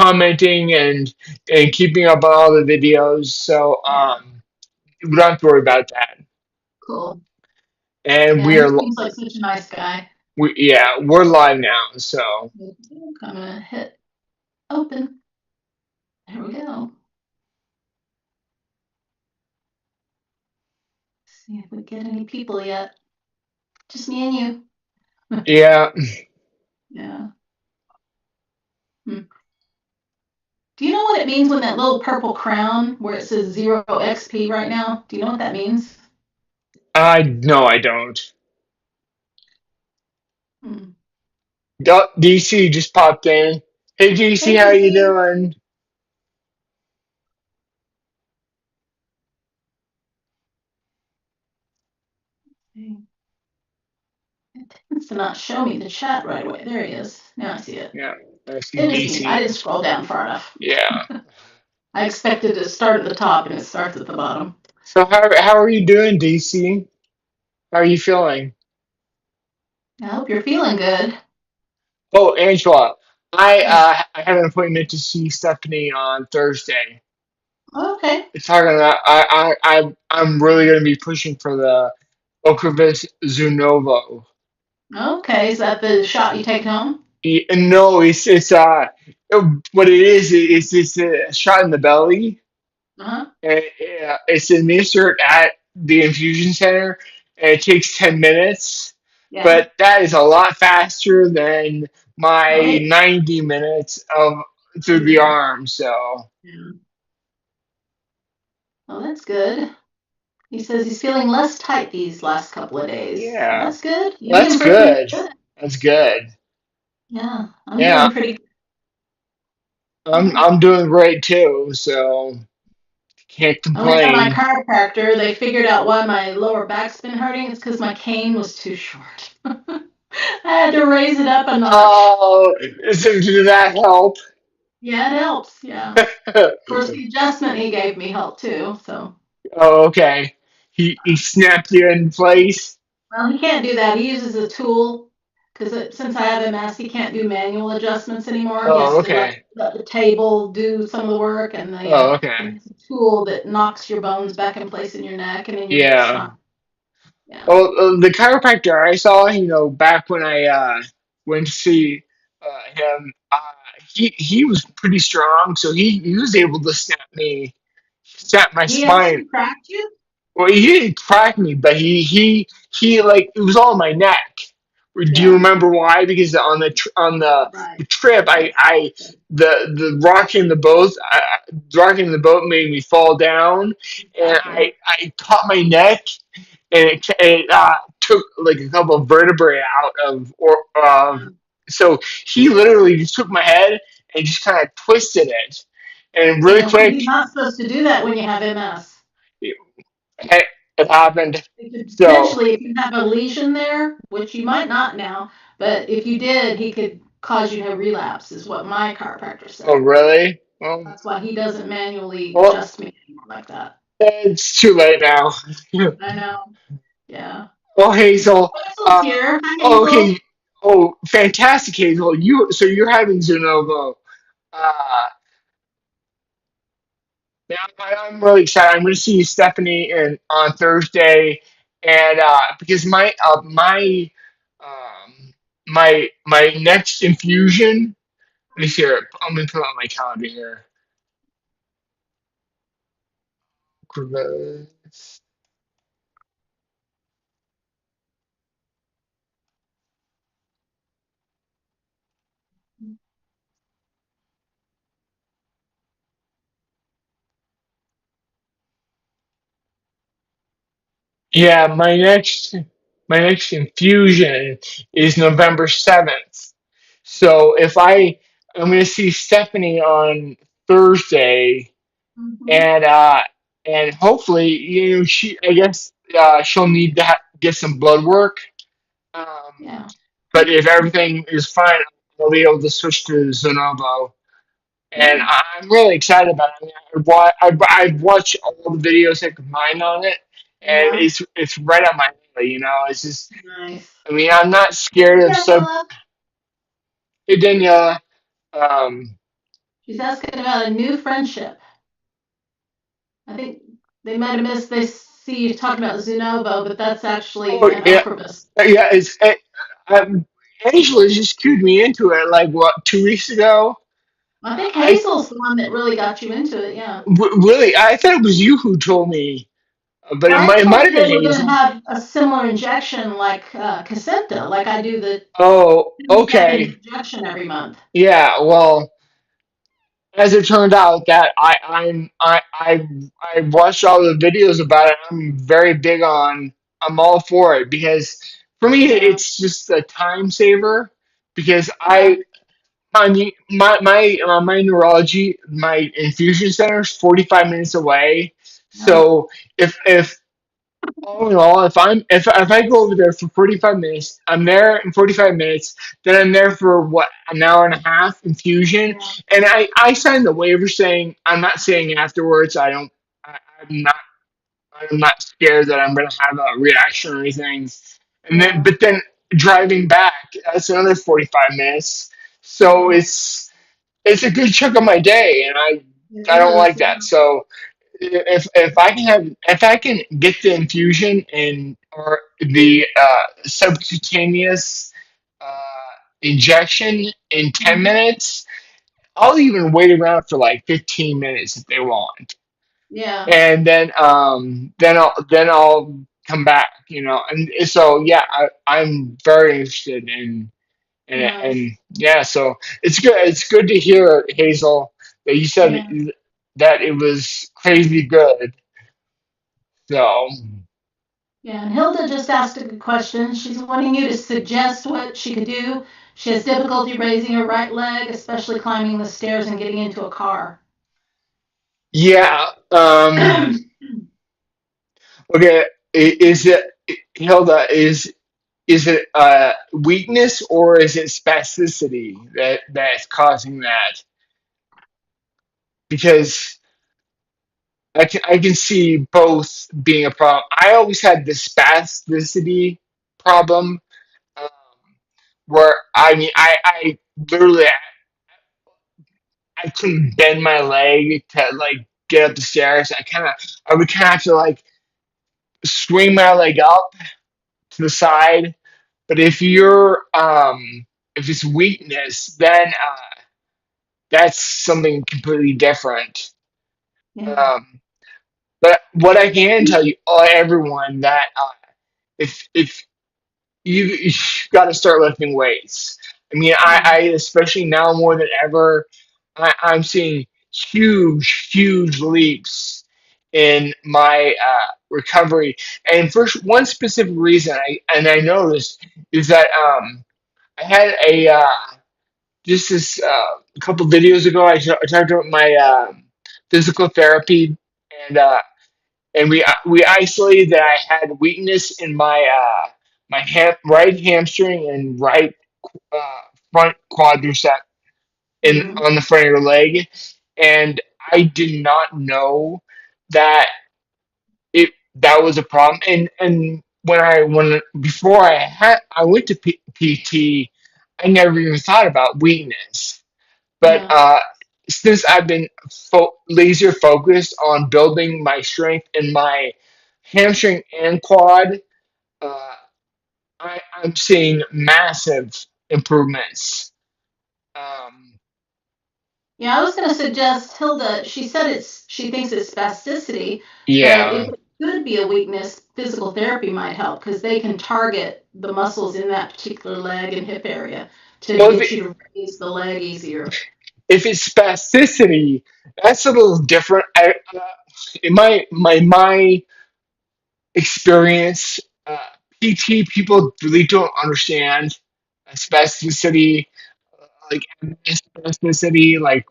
commenting and keeping up on all the videos. So Yeah, we don't have to worry about that. cool. And Yeah, he seems like such a nice guy. we're live now. So I'm gonna hit open. There we go. See if we get any people yet. Just me and you. yeah, Yeah. Hmm. Do you know what it means when that little purple crown where it says 0 XP right now? Do you know what that means? I no, I don't. Hmm. DC just popped in. Hey DC, Hey, how you DC. doing? It tends to not show me the chat right away. There he is. Now I see it. Yeah, I see It is me. I DC. didn't scroll down far enough. Yeah. I expected to start at the top and it starts at the bottom. So how are you doing, DC? How are you feeling? I hope you're feeling good. Oh, Angela, Hmm. I have an appointment to see Stephanie on Thursday. Okay. It's talking about I'm really going to be pushing for the Ocrevus Zunovo. Okay. Is that the shot you take home? No, what it is it's a shot in the belly. Uh-huh. And, it's administered at the infusion center, and it takes 10 minutes. Yeah. But that is a lot faster than my Oh, 90 minutes of through the yeah. arm. So Yeah. Oh, that's good. He says he's feeling less tight these last couple of days. So yeah, that's good. You've that's been pretty good. good. That's good. Yeah, I'm Yeah, doing pretty. I'm Yeah. I'm doing great too. So can't I went to my complain. chiropractor. They figured out why my lower back's been hurting. It's because my cane was too short. I had to raise it up a notch. Oh, did that help? Yeah, it helps. Yeah. Of course, the adjustment he gave me helped too. So, Oh, okay. He snapped you in place. well, he can't do that. He uses a tool because since I have MS, he can't do manual adjustments anymore. He Oh, has to okay. let the table do some of the work, and Oh, okay. it's a tool that knocks your bones back in place in your neck and in your Yeah. spine. Yeah. Well, the chiropractor I saw, back when I went to see him, he was pretty strong, so he was able to snap my He spine. actually cracked you? Well, he didn't crack me, but he like it was all in my neck. Do you Yeah. remember why? Because on Right. the trip, Yes. the rocking the boat made me fall down, and Exactly. I caught my neck, and it took like a couple of vertebrae out of. So he literally just took my head and just kind of twisted it, and really Yeah. See, quick, he's not supposed to do that when you have MS. it, it happened. It could So, potentially, if you have a lesion there, which you might not now, but if you did, he could cause you to relapse, is what my chiropractor oh said. really? Well, That's why he doesn't manually well, adjust me anymore like that. it's too late now. I know. Yeah. Well, Hazel. Hazel's Uh, here. Hi, oh, Hazel. okay. Oh, fantastic, Hazel. You're having Zunovo. Uh, yeah, I'm really excited. I'm going to see Stephanie on Thursday, and because um, my next infusion. Let me see here. I'm going to put on my calendar here. Yeah, my next infusion is November 7th. So I'm gonna see Stephanie on Thursday, Hmm. and hopefully she I guess she'll need to get some blood work. Um, Yeah. but if everything is fine, I'll be able to switch to Zonovo. And Good. I'm really excited about it. I mean, I've watched all the videos I could find on it, and Yeah. it's right up my alley. It's just, Nice. I mean, I'm not scared Hey, of sub. Daniela. Hey, Daniela, um, She's asking about a new friendship. I think they might have missed. They see you talking about Zunovo, but that's actually Oh an yeah, Ocrevus. yeah. Um, Angela just cued me into it like what 2 weeks ago. I think I Hazel's the one that really got you into it. Yeah. really I thought it was you who told me, but Well, I it might told have you been they were going to Hazel. have a similar injection like Kesimpta, like I do the Oh, 10-second okay. injection every month. Yeah. Well, as it turned out, that I watched all the videos about it. I'm very big on. I'm all for it because for me Yeah. it's just a time saver because Yeah. I mean, my neurology, my infusion center is 45 minutes away. Yeah. So if all in all, if I go over there for 45 minutes, I'm there in 45 minutes. Then I'm there for what, an hour and a half infusion, Yeah. and I signed the waiver saying I'm not saying afterwards. I don't. I'm not. I'm not scared that I'm going to have a reaction or anything. And then, Yeah. but then driving back, that's another 45 minutes. So Yeah. it's a good chunk of my day, and It I don't is. like Yeah. that. So if I can get the infusion and or the subcutaneous injection in 10 minutes, I'll even wait around for like 15 minutes if they want, Yeah. and then I'll come back, and so yeah, I'm very interested in it, Nice. and yeah, so it's good to hear, Hazel, that you said Yeah. that it was crazy good. So Yeah. And Hilda just asked a good question. She's wanting you to suggest what she could do. She has difficulty raising her right leg, especially climbing the stairs and getting into a car. yeah, okay, is it, Hilda, is it weakness or is it spasticity that's causing that? Because I can see both being a problem. I always had the spasticity problem, um, where I mean I literally I couldn't bend my leg to like get up the stairs. I would kind of have to like swing my leg up to the side. But if it's weakness, then that's something completely different. Yeah. Um, but what I can tell you, everyone, that if you got to start lifting weights. I mean, Yeah. I especially now more than ever, I'm seeing huge leaps in my recovery. And for one specific reason, I noticed is that I had just this a couple videos ago. I talked about my physical therapy, and we isolated that I had weakness in my right hamstring and right uh, front quadricep in Mm-hmm. on the front of your leg, and I did not know that that was a problem. And when before I went to PT, I never even thought about weakness. But Yeah. since I've been laser focused on building my strength in my hamstring and quad, uh, I'm seeing massive improvements. Um, Yeah, I was going to suggest Hilda. She said she thinks it's spasticity, but if yeah. it could be a weakness, physical therapy might help because they can target the muscles in that particular leg and hip area to Well, get you to raise the leg easier. if it's spasticity, that's a little different. In my experience, PT people really don't understand spasticity, like spasticity, like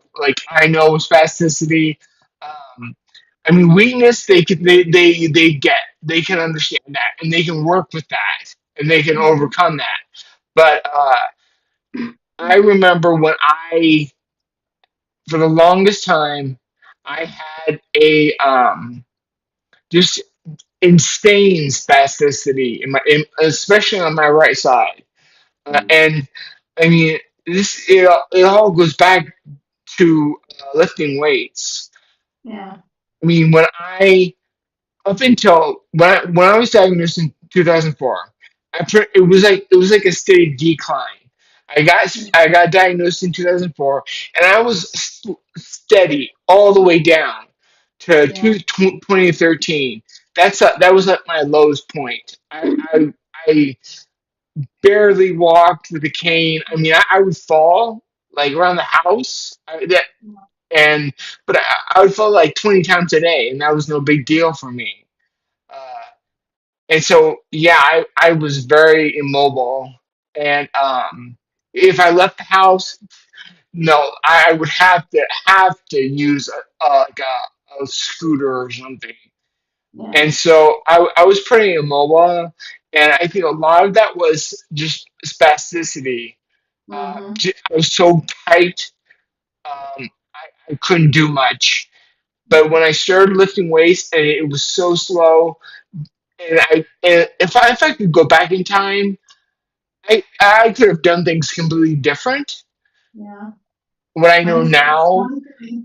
I know spasticity. Um, I mean weakness. They can understand that and they can work with that and they can Mhm. overcome that. But I remember when for the longest time, I had a just insane spasticity especially on my right side. And I mean, it all goes back to lifting weights. Yeah. I mean, up until when I was diagnosed in 2004, it was like a steady decline. I got diagnosed in 2004, and I was steady all the way down to Yeah. 2013. That was at my lowest point. I barely walked with a cane. I mean, I would fall like around the house. And but I would fall like 20 times a day, and that was no big deal for me. Uh, and so, yeah, I was very immobile. And if I left the house, no, I would have to use like a scooter or something. Yeah. And so I was pretty immobile, and I think a lot of that was just spasticity. Mhm. I was so tight, I couldn't do much. But when I started lifting weights, and it was so slow, and if I could go back in time, I could have done things completely different. Yeah. What I know Hindsight's now, 2020.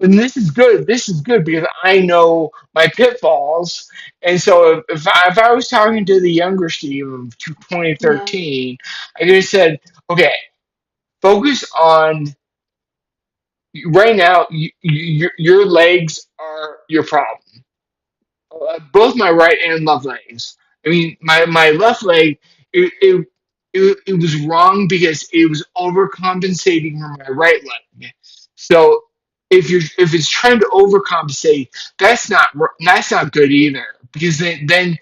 and this is good. This is good because I know my pitfalls. And so if I was talking to the younger Steve of Yeah. 2013, I could have said, okay, focus on right now. Your legs are your problem. Both my right and left legs. I mean, my left leg, it, it, it was wrong because it was overcompensating for my right leg. So if it's trying to overcompensate, that's not good either, because then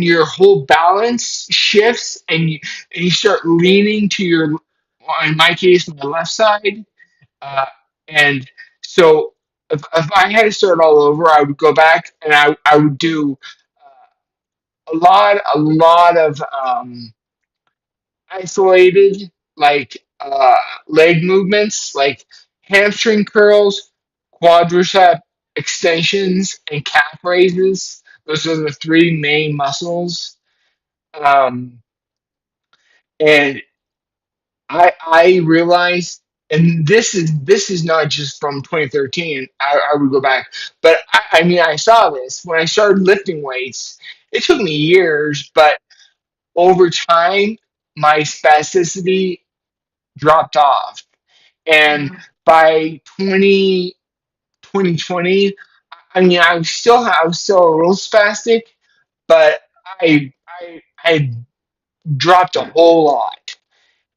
your whole balance shifts, and you start leaning to your, in my case, my left side, uh, and so if I had to start all over, I would go back, and I would do a lot of isolated, like leg movements, like hamstring curls, quadricep extensions, and calf raises. Those are the three main muscles. Um, and I realized, and this is not just from 2013. I would go back, but I mean, I saw this when I started lifting weights. It took me years, but over time, my spasticity dropped off, and Yeah. by 2020, I mean, I was still a little spastic, but I dropped a whole lot.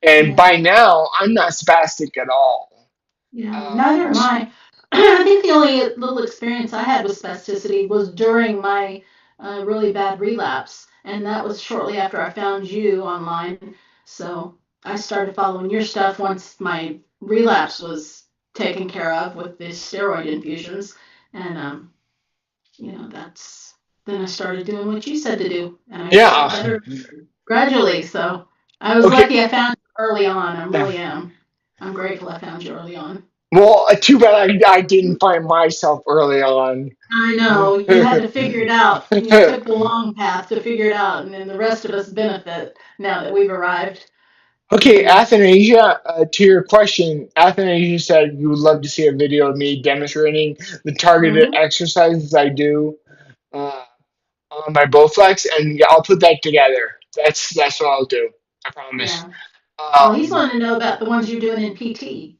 And Yeah. by now, I'm not spastic at all. Yeah. Neither Uh, am I. I think the only little experience I had with spasticity was during my really bad relapse, and that was shortly after I found you online. So I started following your stuff once my relapse was taken care of with the steroid infusions, and that's then I started doing what you said to do, and I yeah. got better gradually. So I was Okay. lucky I found you early on. I really am. I'm grateful I found you early on. Well, too bad I didn't find myself early on. I know you had to figure it out. You took the long path to figure it out, and then the rest of us benefit now that we've arrived. Okay, Hmm. Athanasia, to your question, Athanasia said you would love to see a video of me demonstrating the targeted Hmm. exercises I do uh, on my Bowflex, and yeah, I'll put that together. That's what I'll do. I promise. Yeah. Well, he's Um, wanting to know about the ones you're doing in PT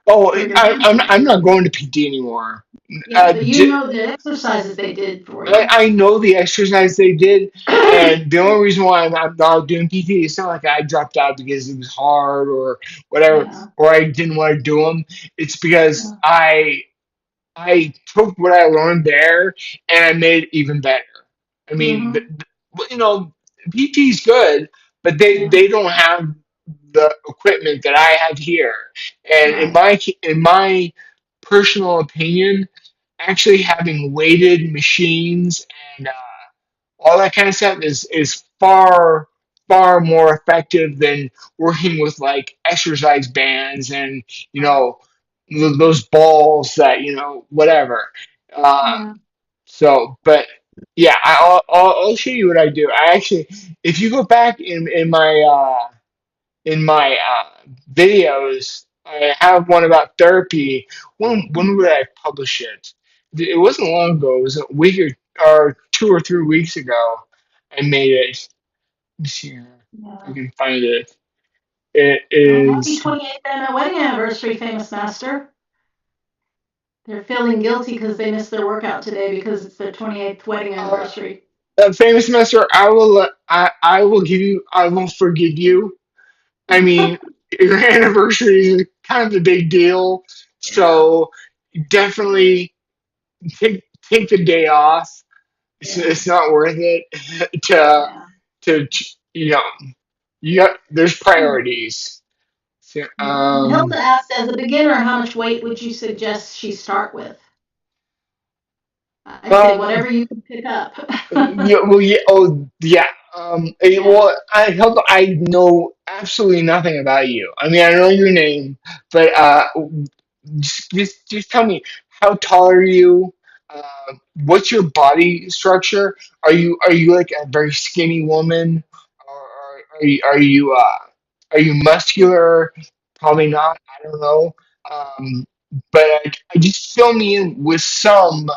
oh, for your I'm hamstring. not going to PT anymore. Yeah, Uh, but you know the exercises they did for you. I know the exercise they did, and the only reason why I'm not doing PT, it's not like I dropped out because it was hard or whatever, Yeah. or I didn't want to do them. It's because Yeah. I took what I learned there, and I made it even better. I mean, Hmm. you know, PT is good, but Yeah. they don't have the equipment that I have here. And Right. in my personal opinion, actually having weighted machines and all that kind of stuff is far more effective than working with like exercise bands and you Right. know those balls that whatever. Yeah. So, but yeah, I'll show you what I do. I actually, if you go back in my videos, I have one about therapy. When would I publish it? It wasn't long ago. It was a week or 2 or 3 weeks ago. I made it. Let me see here. If I Yeah. can find it. It Well, happy is. 28th wedding anniversary, famous master. They're feeling guilty because they missed their workout today because it's their 28th wedding Uh, anniversary. Famous master. I will give you. I will forgive you. I mean, your anniversary is kind of a big deal, Yeah. so definitely take the day off. Yeah. It's not worth it to Yeah. to you know you got there's priorities. So, And Hilda asked, as a beginner, how much weight would you suggest she start with? I'd say um, whatever you can pick up. yeah, well, yeah, oh, yeah. Yeah. Well, I know absolutely nothing about you. I mean, I know your name, but just tell me, how tall are you? What's your body structure? Are you like a very skinny woman, or are you muscular? Probably not. I don't know. But I just fill me in with some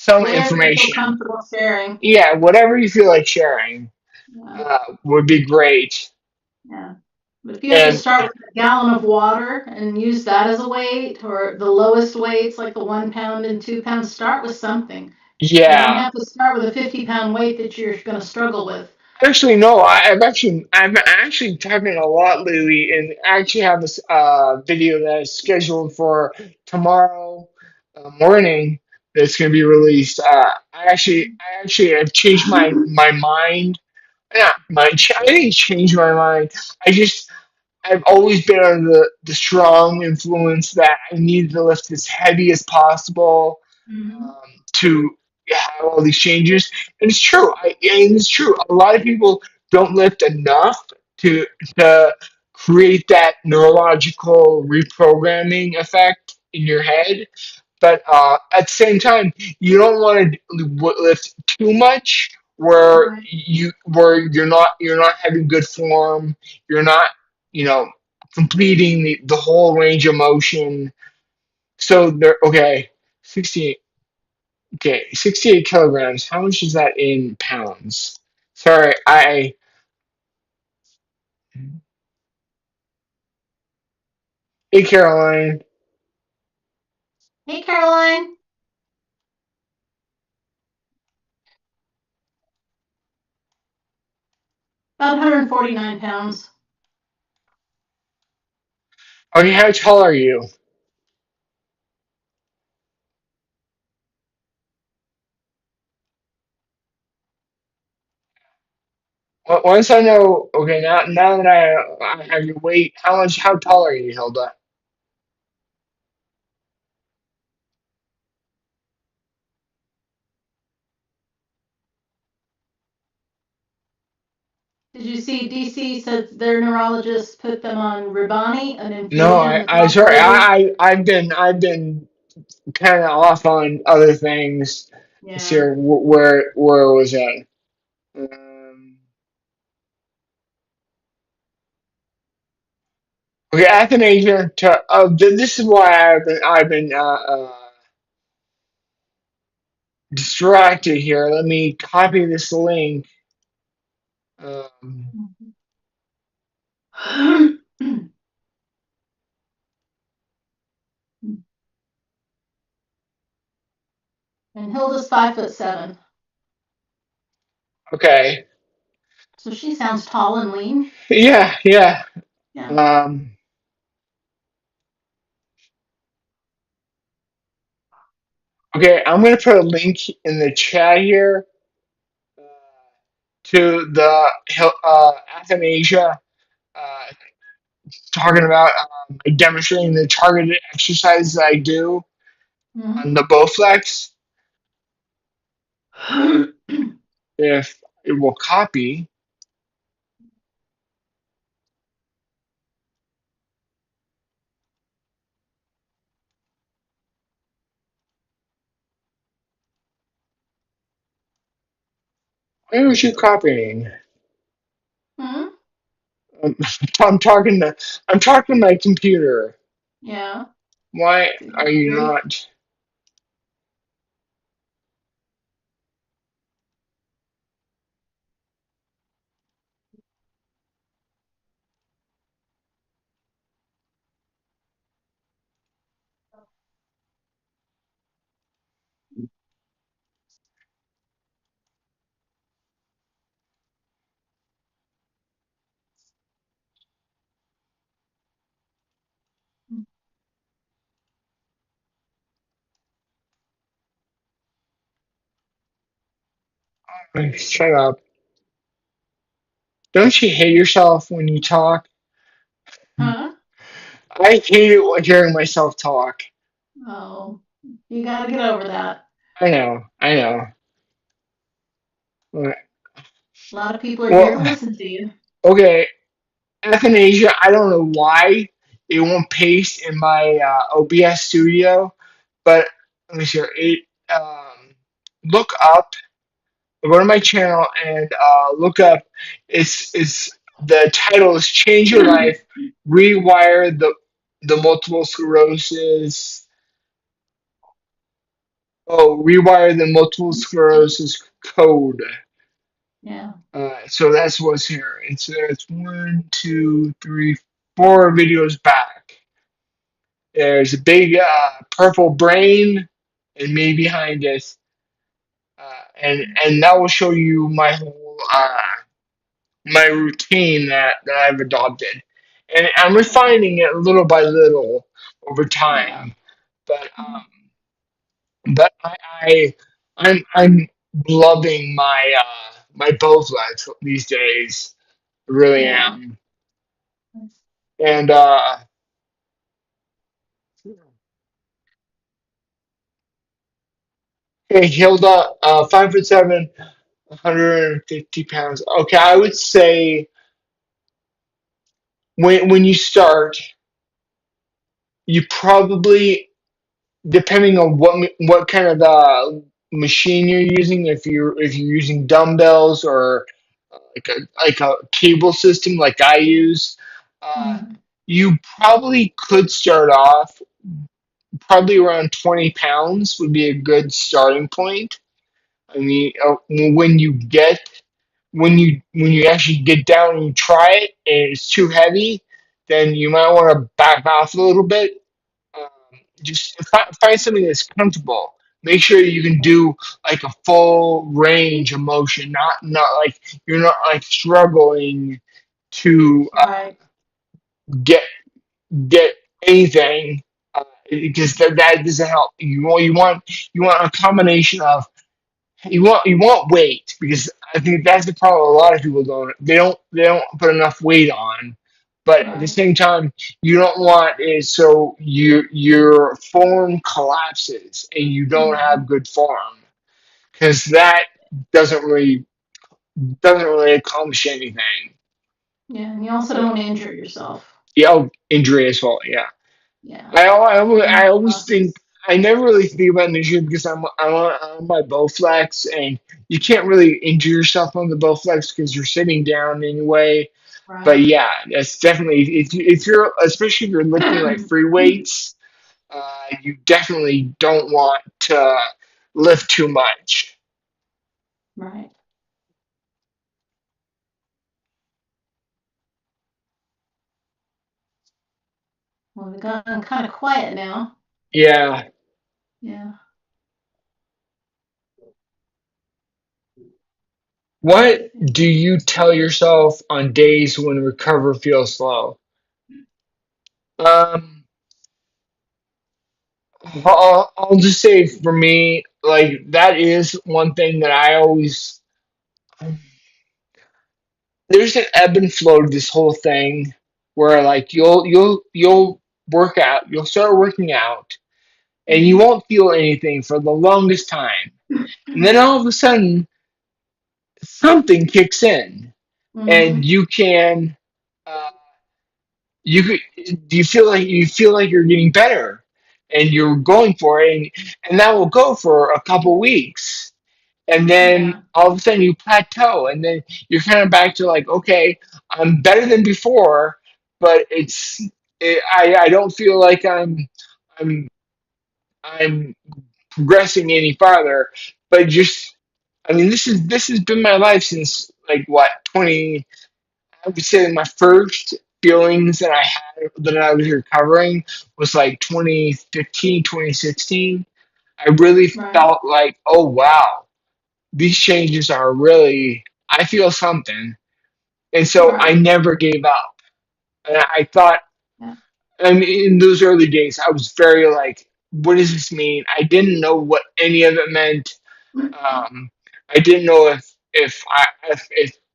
Whatever you feel information. comfortable sharing. Yeah, whatever you feel like sharing Yeah. would be great. Yeah. But if you have to And start with a gallon of water and use that as a weight, or the lowest weights like the 1 pound and 2 pounds, start with something. You don't yeah, have to start with a 50-pound weight that you're going to struggle with. actually, no. I've actually typing a lot lately, and I actually have this video that is scheduled for tomorrow morning. That's going to be released. I actually have changed my mind. Yeah, I didn't change my mind. I've always been under the strong influence that I needed to lift as heavy as possible Mhm. to have all these changes. And it's true. And it's true. A lot of people don't lift enough to to create that neurological reprogramming effect in your head. But at the same time, you don't want to lift too much Right. where you're not having good form. You're not you know completing the whole range of motion. So there. Okay, 68. Okay, 68 kilograms. How much is that in pounds? Sorry, I. Hey, Caroline. Hey, Caroline. About 149 pounds. Okay, how tall are you? Once I know, okay, now that I have your weight, how tall are you, Hilda? Did you see DC said their neurologist put them on Ribani, an No, infusion that's I off sorry, label? I've been kind of off on other things this Yeah. year. Where was that? Um, okay, Athanasia. This is why I've been distracted here. Let me copy this link. Um, And Hilda's 5'7", okay. so she sounds tall and lean. Yeah, yeah. Yeah. Um, okay, I'm gonna put a link in the chat here uh, to the Athanasia uh, talking about demonstrating the targeted exercises I do Mhm. on the Bowflex. If it will copy, where was you copying? Mhm. I'm, I'm talking to I'm talking to my computer. Yeah. Why So are you you're, not? Shut up! Don't you hate yourself when you talk? huh? I hate it hearing myself talk. Oh, you gotta get over that. I know, I know. A lot of people are here to Well, listen to you. okay, Echinacea. I don't know why it won't paste in my OBS studio, but let me see. Look up. Go to my channel and look up. It's the title is "Change Your Life, Rewire the Multiple Sclerosis." Oh, rewire the multiple sclerosis code. Yeah. So that's what's here. It's one, two, three, four videos back. There's a big purple brain and me behind it, and that will show you my whole my routine that I've adopted, and I'm refining it little by little over Yeah. time. But but I'm loving my Bowflex these days. I really Yeah. am. And hey, Hilda, 5'7", 150 pounds. Okay, I would say when you start, you probably, depending on what kind of machine you're using, if you're using dumbbells or like a cable system like I use, uh, Mm. you probably could start off probably around 20 pounds would be a good starting point. I mean, when you actually get down and you try it and it's too heavy, then you might want to back off a little bit. Just find something that's comfortable. Make sure you can do like a full range of motion, not like you're not like struggling to Right. get get anything because that doesn't help. You want a combination of you want weight because I think that's the problem. A lot of people don't. They don't put enough weight on, but at the Right. same time, you don't want it so your form collapses and you don't Mm. have good form because that doesn't really doesn't really accomplish anything. Yeah. And you also don't want to injure yourself. Yeah, injury as well. Yeah. Yeah. I always think Process. I never really think about injury because I'm on my Bowflex and you can't really injure yourself on the Bowflex because you're sitting down anyway. But Right. yeah, that's definitely if you're especially if you're lifting like free weights, you definitely don't want to lift too much. Right. Well, we've gotten kind of quiet now. Yeah. Yeah. What do you tell yourself on days when recovery feels slow? Um, I'll just say for me, like that is one thing that I always. There's an ebb and flow to this whole thing, where like you'll work out, you'll start working out, and you Mm-hmm. won't feel anything for the longest time, and then all of a sudden something kicks in, and Mm-hmm. you can. Uh, you could you feel like you're getting better, and you're going for it, and that will go for a couple weeks. and then Yeah. all of a sudden you plateau, and then you're kind of back to like, okay, I'm better than before, but I don't feel like I'm I'm progressing any farther. But just, I mean, this has been my life since like what 20. I would say my first feelings that I had that I was recovering was like 2015, 2016. I really Right. felt like, oh wow, these changes are really, I feel something. And so I Right. never gave up. And I thought, Yeah. I mean, in those early days, I was very like, what does this mean? I didn't know what any of it meant. I didn't know if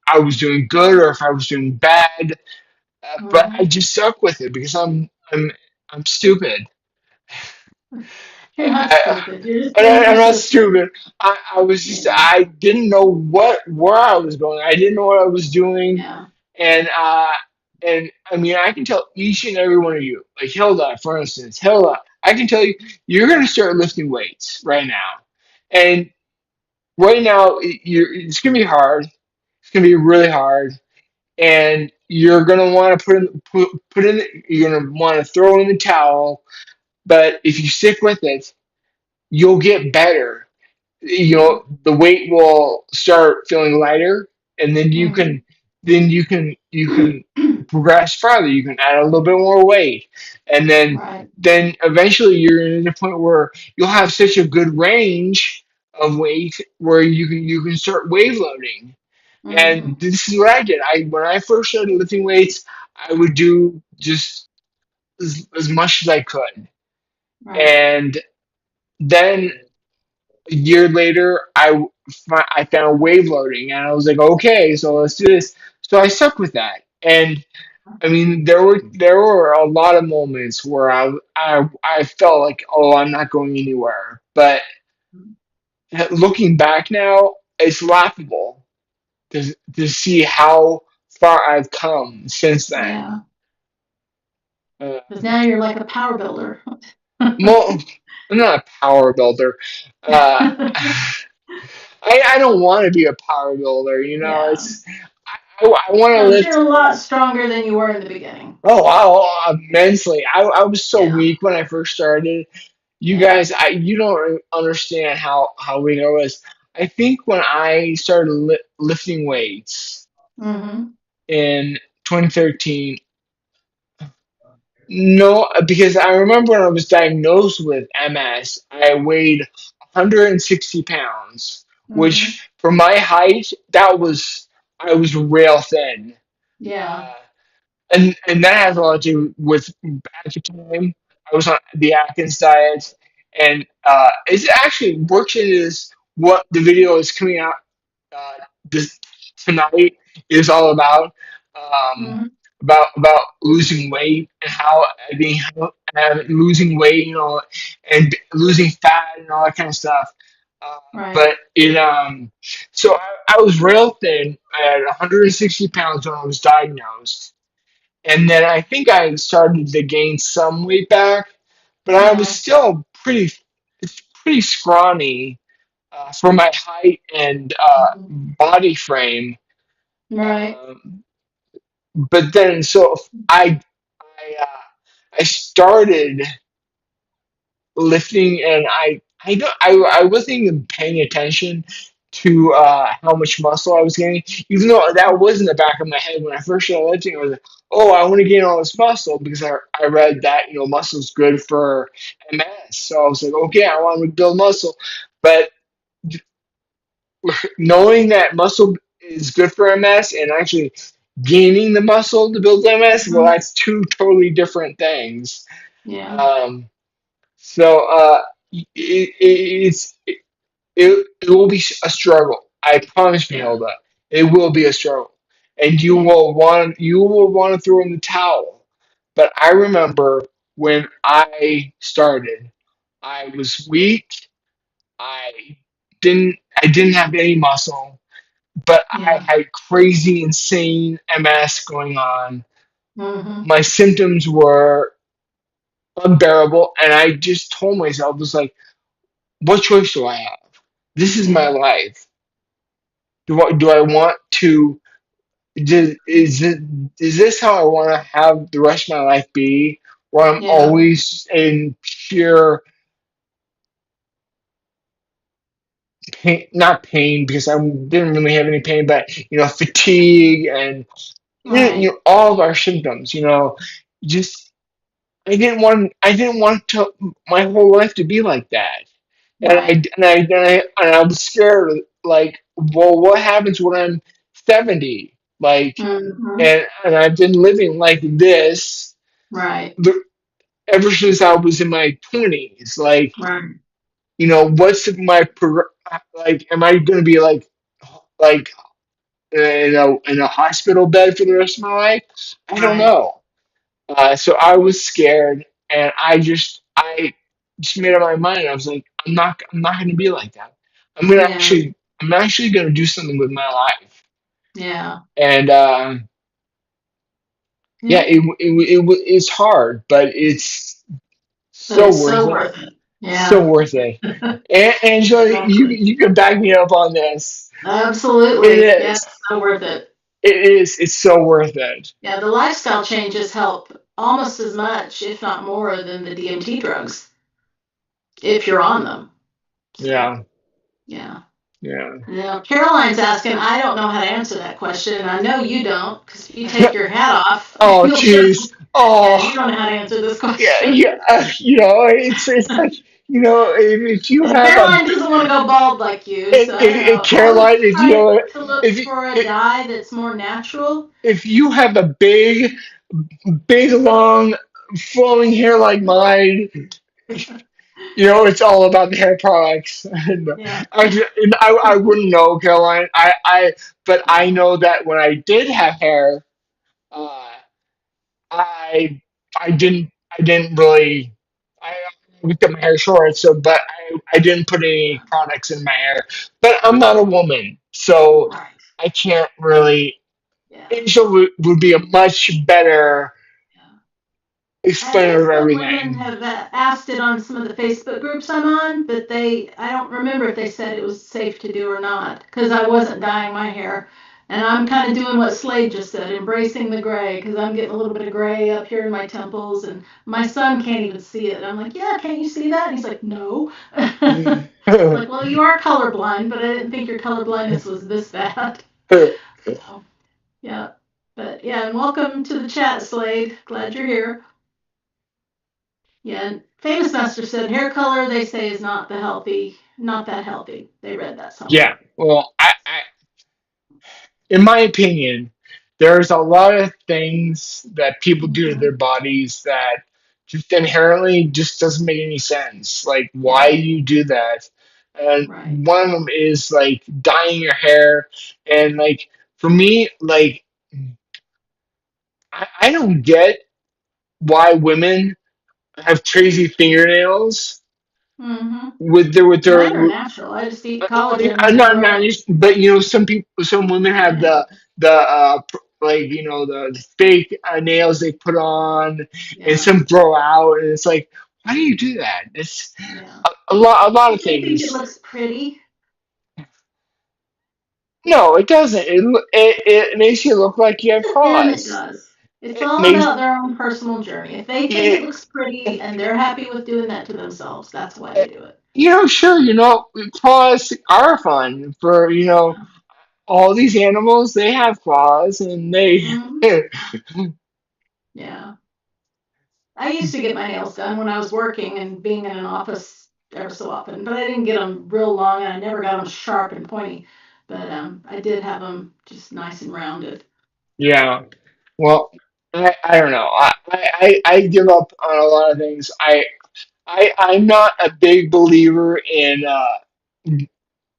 I was doing good or if I was doing bad. But I Mm-hmm. just stuck with it because I'm stupid. You're not I, stupid. You're just being I'm not persistent. stupid. I was just, Yeah. I didn't know where I was going. I didn't know what I was doing, Yeah. and I mean, I can tell each and every one of you, like Hilda, for instance, Hilda, I can tell you, you're gonna start lifting weights right now, and right now it's gonna be hard. It's gonna be really hard, and you're gonna want to put in. You're gonna want to throw in the towel, but if you stick with it, you'll get better. You Yeah. know, the weight will start feeling lighter, and then Mm-hmm. you can progress further. You can add a little bit more weight, and Right. then eventually you're in a point where you'll have such a good range of weight where you can start wave loading. Mm-hmm. And this is what I did. I When I first started lifting weights, I would do just as much as I could, Right. and then a year later, I found wave loading, and I was like, okay, so let's do this. So I stuck with that, and I mean, there were a lot of moments where I felt like, oh, I'm not going anywhere. But looking back now, it's laughable to see how far I've come since then. Yeah. Uh, Because now you're like a power builder. well, I'm not a power builder. Uh, I don't want to be a power builder. You know, Yeah. it's I want to No, but you're lift. a lot stronger than you were in the beginning. Oh wow, immensely. I was so Yeah. weak when I first started. You Yeah. guys, you don't understand how weak I was. I think when I started lifting weights Mm-hmm. in 2013, no, because I remember when I was diagnosed with MS, I weighed 160 pounds, Mm-hmm. which for my height, I was rail thin. Yeah. Uh, and that has a lot to do with at the time I was on the Atkins diet, and it actually works into this what the video is coming out uh, this tonight is all um, Mm-hmm. about losing weight and how being losing weight, you know, and losing fat and all that kind of stuff. Right. But it so I was real thin at 160 pounds when I was diagnosed, and then I think I started to gain some weight back, but I was Yeah. still pretty scrawny for my height and Mm-hmm. body frame. Right. Um, but then, so I started lifting, and I don't I wasn't even paying attention to how much muscle I was gaining, even though that was in the back of my head when I first started lifting. I was like, oh, I want to gain all this muscle because I read that muscle's good for MS. So I was like, okay, I want to build muscle, but knowing that muscle is good for MS and actually gaining the muscle to build MS, well, Mm-hmm. that's two totally different things. Yeah. Um, so it will be a struggle. I promise you, Yeah. Hilda. It will be a struggle, and Yeah. you will want to throw in the towel. But I remember when I started, I was weak. I I didn't have any muscle, but I Yeah. had crazy, insane MS going on. Mm-hmm. My symptoms were unbearable, and I just told myself, "Was like, what choice do I have? This is Yeah. my life. Do I want to? Is this how I want to have the rest of my life be? Where I'm Yeah. always in pure pain, not pain because I didn't really have any pain, but fatigue and Right. all of our symptoms. Just I didn't want to my whole life to be like that. And I Right. and I and I and I was scared. Like, well, what happens when I'm 70? Like, Hmm. and I've been living like this Right. the, ever since I was in my 20s. Like, Right. what's like? Am I going to be like in a hospital bed for the rest of my life? I don't Right. know. So I was scared, and I just made up my mind. I was like, I'm not going to be like that. I'm gonna Yeah. actually, I'm actually going to do something with my life. Yeah. And yeah, Yeah. it's hard, but it's But so it's worth so it. worth it. So Yeah. worth it. And Angela, you Exactly. you can back me up on this. It Absolutely. Yeah. is. It's so worth it. It is. It's so worth it. Yeah. The lifestyle changes help almost as much, if not more, than the DMT drugs if you're on them. So, Yeah. yeah. Yeah. Now, Caroline's asking, I don't know how to answer that question, and I know you don't, because if you take your hat off, Oh, you'll just, jeez. yeah, you Oh, don't know how to answer this yeah. question. Yeah. It's like if you And have a Caroline doesn't want to go bald like you, and, so I and, don't and know. I would Caroline, if try you to look if for a if dye that's more natural. if you have a big long flowing hair like mine, it's all about the hair products. And Yeah, I wouldn't know, Caroline. But I know that when I did have hair, uh, I, I didn't really, I looked at my hair short. So, but I didn't put any products in my hair. But I'm not a woman, so right. I can't really. Yeah. Angel would be a much better Yeah. I explainer think of some women everything. have asked it on some of the Facebook groups I'm on, but I don't remember if they said it was safe to do or not, because I wasn't dyeing my hair. And I'm kind of doing what Slade just said, embracing the gray, because I'm getting a little bit of gray up here in my temples, and my son can't even see it. I'm like, yeah, can't you see that? And he's like, no. I'm like, well, you are colorblind, but I didn't think your colorblindness was this bad. So, yeah. But yeah, and welcome to the chat, Slade. Glad you're here. Yeah, and Famous Master said hair color they say is not that healthy. They read that Yeah. somewhere. Well, in my opinion, there's a lot of things that people do to their Hmm. bodies that just inherently just doesn't make any sense. Like, why Yeah, you do that? And right. one of them is like dyeing your hair. And like for me, like I don't get why women have crazy fingernails Hmm. with their Mine are natural. I just eat collagen I'm and they not grow. just, but some women have Yeah, the fake nails they put on, and yeah, some grow out, and it's like, why do you do that? It's yeah. a lot of They think it things. looks pretty. No, it doesn't. It makes you look like you have To them, it claws. does. It's It all makes about their own personal journey. If they think it it, looks pretty and they're happy with doing that to themselves, that's why they do it. sure, claws are fun for Yeah. all these animals. They have claws, and they Hmm. Yeah. I used to get my nails done when I was working and being in an office ever so often, but I didn't get them real long and I never got them sharp and pointy. But I did have them just nice and rounded. Yeah. Well, I don't know. I give up on a lot of things. I'm not a big believer in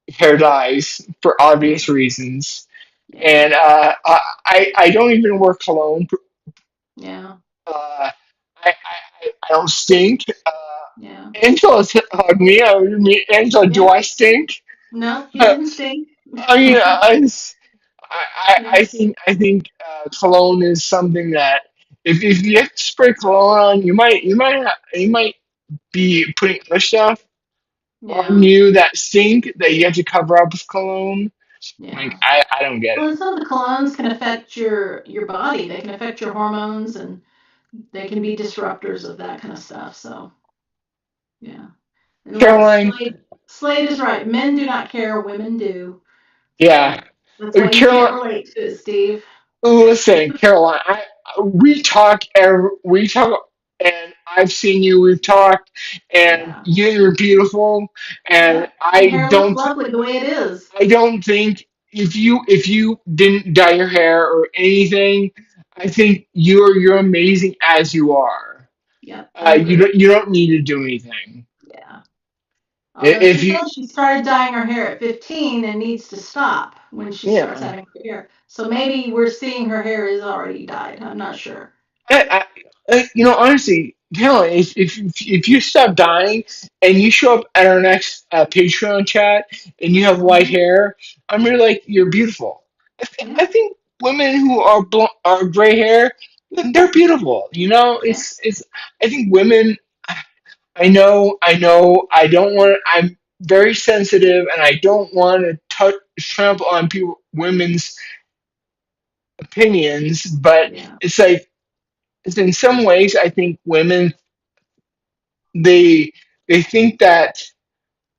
hair dyes for Yeah. obvious reasons, Yeah. and I don't even wear cologne. Yeah. I don't stink. Yeah. Angela's hug me. Angela, do Yeah. I stink? No, you I didn't stink. mean, I Yeah. think cologne is something that if you have to spray cologne on, you might be putting other stuff. on Yeah. you that stink that you have to cover up with cologne. Like Yeah. I don't get Well, it. and some of the colognes can affect your body. They can affect your hormones, and they can be disruptors of that kind of stuff. So yeah. And like Caroline, Slade is right. Men do not care. Women do. So yeah. that's why you can't Caroline, relate to it, Steve. listen, Caroline, we talk, and I've seen you. We've talked, and Yeah. you're beautiful, and Yep. My hair looks lovely the way it is. I don't think if you didn't dye your hair or anything, I think you're amazing as you are. Yep. I agree. You don't need to do anything. Yeah. Although If she you said she started dyeing her hair at 15 and needs to stop when she starts yeah. having her hair. So maybe we're seeing her hair is already dyed. I'm not sure. Honestly, Helen, if you stop dying and you show up at our next Patreon chat and you have white Hmm. hair, I'm really like you're beautiful. I Yeah. think women who are gray hair, they're beautiful. Yeah. It's. I think women. I don't want. I'm very sensitive, and I don't want to touch trample on women's opinions. But Yeah. it's like it's in some ways, I think women they they think that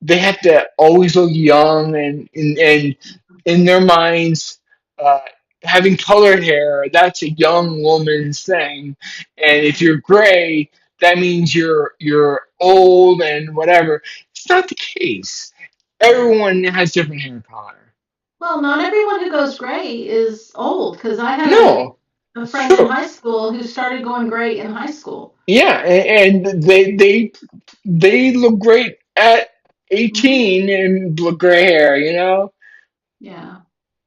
they have to always look young and in their minds uh, having colored hair that's a young woman's thing, and if Yeah. you're gray that means you're old and whatever. It's not the case. Yeah. Everyone has different hair color. Well, not everyone who goes gray is old because I had No, a it's friend in true. high school who started going gray in high school. Yeah, and they look great at Hmm. 18 and look gray hair. Yeah.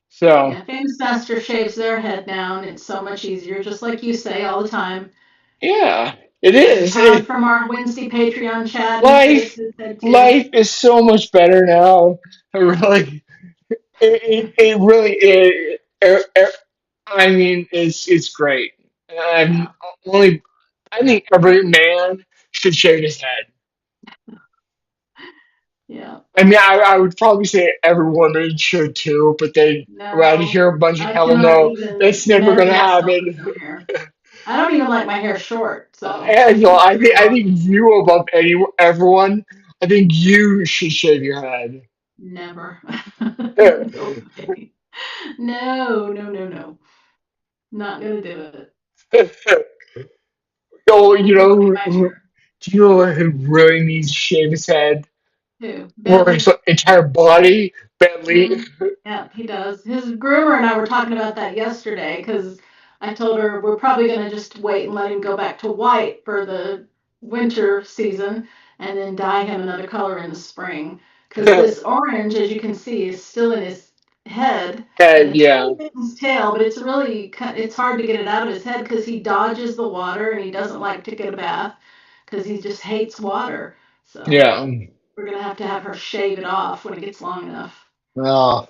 So Yeah. Famous Master shaves their head down. It's so much easier, just like you say all the time. yeah, it And is. Todd from our Wednesday Patreon chat, he shaves Life his head too. life is so much better now. It really, it really is. I mean, it's great. I'm Yeah. only. I think every man should shave his head. Yeah. I mean, I would probably say every woman should too, but then I'd No, hear a bunch of I hell cannot no, even that's never imagine gonna myself with happen. no hair. I don't even like my hair short, so Angela, it's I very think I long. think you above everyone. I think you should shave your head. Never. No way. No, no, no, no. Not gonna do it. Oh, Not the way my hair. do you know who really needs to shave his head Who? or his Bentley. entire body? Bentley. Mm, yeah, he does. His groomer and I were talking about that yesterday because I told her we're probably going to just wait and let him go back to white for the winter season and then dye him another color in the spring. Because this orange, as you can see, is still in his head and And a yeah, tiny bit in his tail, but it's hard to get it out of his head because he dodges the water and he doesn't like to get a bath because he just hates water. So yeah. we're going to have her shave it off when it gets long enough. Oh.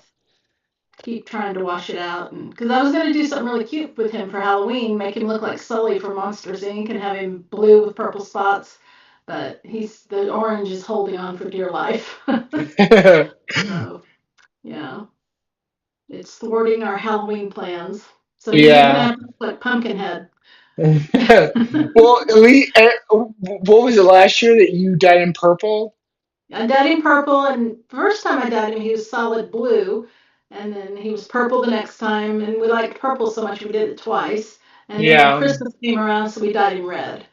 Keep trying to wash it out, and because I was going to do something really cute with him for Halloween, make him look like Sully from Monsters Inc. and have him blue with purple spots, but he's the orange is holding on for dear life. So yeah, it's thwarting our Halloween plans. So he's either gonna Yeah. have to look like Pumpkinhead. Well, at least, what was it last year that you dyed in purple? I dyed him purple, and first time I dyed him, he was solid blue, and then he was purple the next time, and we liked purple so much we did it twice. And then Yeah. Christmas came around, so we dyed him red.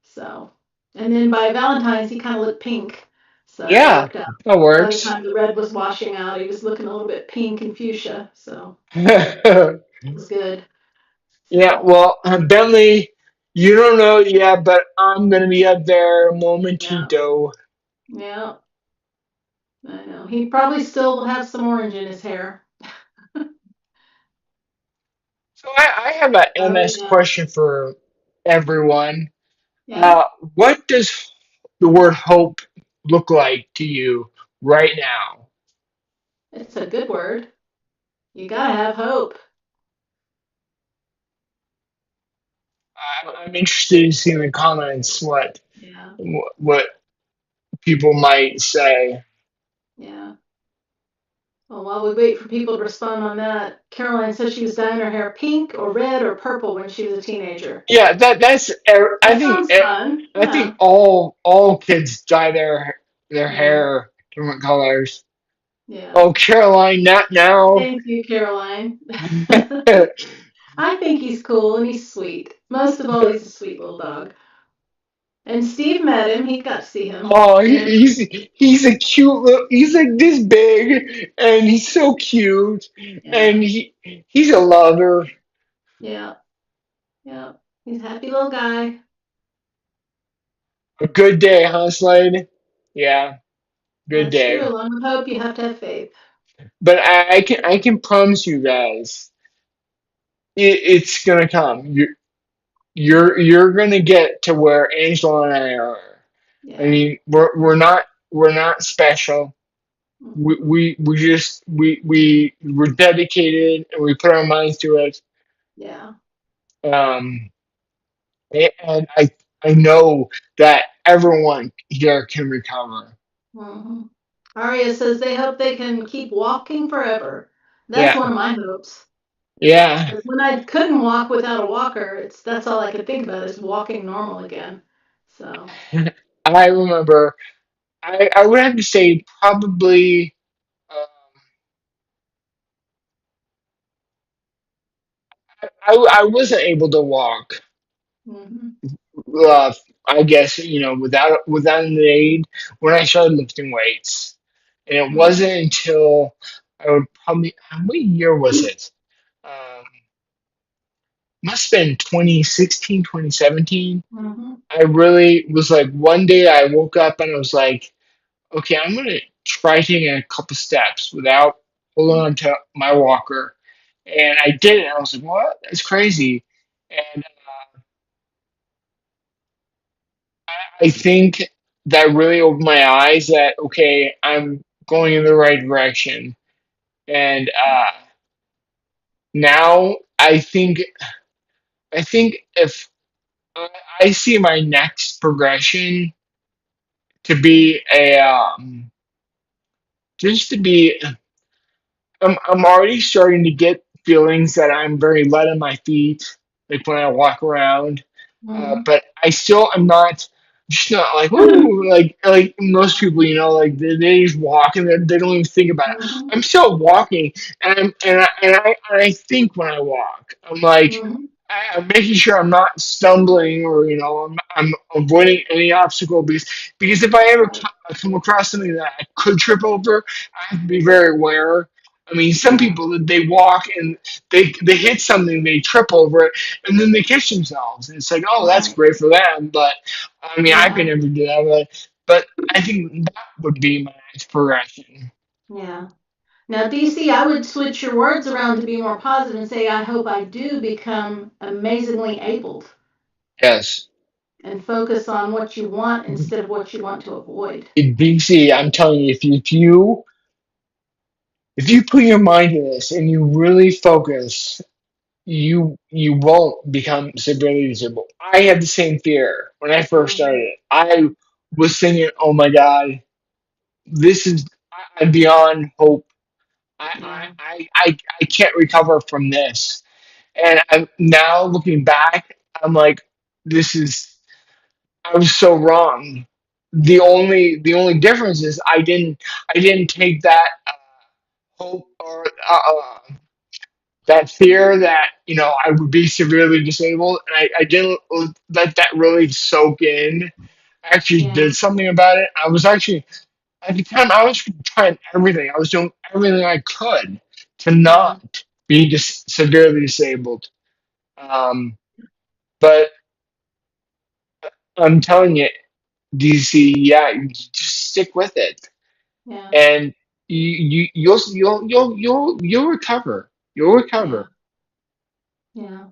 So, and then by Valentine's, he kind of looked pink, so it Yeah. worked out. That By the works. time the red was washing out, he was looking a little bit pink and fuchsia, so it was good. Yeah, So, well, Bentley, you don't know it yet, but I'm gonna be up there yeah, momentito. yeah, I know. He probably still will have some orange in his hair. So I have a Oh, MS yeah, question for everyone. yeah. Uh, what does the word hope look like to you right now? It's a good word. You gotta have hope. I'm interested in seeing the comments. What Yeah. what people might say. Yeah. Well, while we wait for people to respond on that, Caroline says she was dyeing her hair pink or red or purple when she was a teenager. Yeah, that's. I That think. sounds fun. I think Yeah. all kids dye their Yeah. hair different colors. Yeah. Oh, Caroline, not now. Thank you, Caroline. I think he's cool and he's sweet. Most of all, he's a sweet little dog. And Steve met him. He got to see him. Oh, And he's a cute little. He's like this big, and he's so cute, and yeah, he's a lover. yeah, yeah. He's a happy little guy. A good day, huh, Slade? Yeah, good That's true. day. Along with hope, you have to have faith. But I can promise you guys, it's gonna come. You're gonna get to where Angela and I are. I Yeah. mean, we're not special. Hmm. We're dedicated and we put our minds to it. Yeah. Um, and I know that everyone here can recover. Hmm. Aria says they hope they can keep walking forever. That's one Yeah, of my hopes. yeah. Because when I couldn't walk without a walker, it's that's all I could think about is walking normal again. So. I remember. I would have to say probably. I wasn't able to walk. Hmm. Uh, I guess without an aid when I started lifting weights, and it Hmm. wasn't until I would probably what year was it? Must have been 2016, 2017. Hmm. I really was like one day I woke up and I was like, okay, I'm gonna try taking a couple steps without holding on to my walker, and I did it. I was like, what? That's crazy. And I think that really opened my eyes that okay, I'm going in the right direction. And now I think if I I see my next progression to be a just to be I'm already starting to get feelings that I'm very light on my feet, like when I walk around. Hmm. But I still am not just not like ooh like most people, they just walk and they don't even think about it. Hmm. I'm still walking and I think when I walk, I'm like Hmm. I'm making sure I'm not stumbling or I'm avoiding any obstacle because if I ever Right. come across something that I could trip over, I have to be very aware. I mean, some Yeah. people they walk and they hit something, they trip over it, and then they catch themselves. And it's like, oh, that's Right. great for them. But I mean, I could Yeah. never do that. But I think that would be my next progression. Yeah. Now, DC, I would switch your words around to be more positive and say, I hope I do become amazingly abled Yes, and focus on what you want instead of what you want to avoid. BC, I'm telling you, if you put your mind to this and you really focus, you won't become severely disabled. I had the same fear when I first Hmm. started. I was thinking, oh my god, this is I'm beyond hope. Yeah. I can't recover from this. And I'm now looking back, I'm like, this is I was so wrong. Yeah. The only difference is I didn't take that hope or that fear that I would be severely disabled, and I didn't let that really soak in. I actually Yeah. did something about it. I was actually at the time I was trying everything. I was doing everything I could to Yeah. not be severely disabled. Um, but I'm telling you, DC, yeah, you just stick with it, Yeah. and you'll recover. You'll Yeah. recover. Yeah.